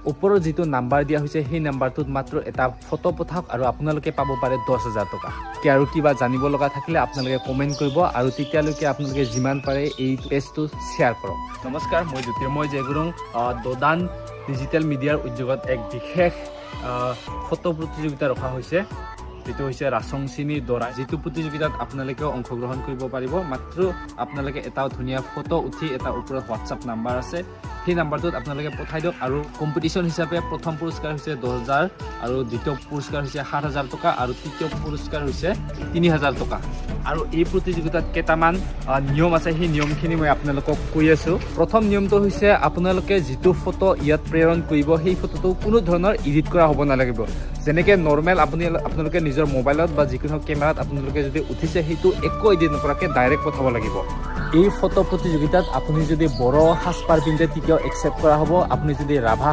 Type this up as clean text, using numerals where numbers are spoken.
ওপৰৰ যিটো নাম্বাৰ দিয়া হৈছে সেই নাম্বাৰটোত মাত্ৰ এটা ফটো পঠাওক আৰু আপোনালোকে পাব পাৰে 10,000 টকা আৰু কিবা জানিব লগা থাকিলে আপোনালোকে কমেন্ট কৰিব আৰু তেতিয়ালৈকে আপোনালোকে যিমান পাৰে এই পেজটো শ্বেয়াৰ কৰক নমস্কাৰ মই জ্যোতিৰ্ময় জয়গুৰুং দদান ডিজিটেল মিডিয়াৰ উদ্যোগত এক বিশেষ ফটো প্ৰতিযোগিতা ৰখা হৈছে যেটো হৈছে ৰাচংচিনী দৰা যেটো প্ৰতিযোগিতাত আপোনালোকে অংশগ্ৰহণ কৰিব পাৰিব মাত্ৰ আপোনালোকে এটা ধুনীয়া ফটো উঠি এটা ওপৰত WhatsApp নাম্বাৰ আছে সেই নাম্বাৰটোত আপোনালোকে পঠাই দিয়ক আৰু কম্পিটিশন হিচাপে প্ৰথম পুৰস্কাৰ হৈছে 10,000 আৰু দ্বিতীয় পুৰস্কাৰ হৈছে 7,000 টকা আৰু তৃতীয় পুৰস্কাৰ হৈছে 3,000 টকা আৰু এই প্ৰতিযোগিতাত কেইটামান নিয়ম আছে সেই নিয়মখিনি মই আপোনালোকক কৈ আছো প্ৰথম নিয়মটো হৈছে আপোনালোকে যিটো ফটো ইয়াত প্ৰেৰণ কৰিব সেই ফটোটো কোনো ধৰণৰ এডিট কৰা হ'ব নালাগিব যেনেকৈ নৰ্মেল আপোনালোকে নিজৰ মোবাইলত বা যিকোনো কেমেৰাত আপোনালোকে যদি উঠিছে সেইটো একো এডিট নকৰাকৈ ডাইৰেক্ট পঠাব লাগিব এই ফটো প্ৰতিযোগিতাত আপুনি যদি বড় সাজপাৰ পিন্ধে তেতিয়াও একচেপ্ট কৰা হ'ব আপুনি যদি ৰাভা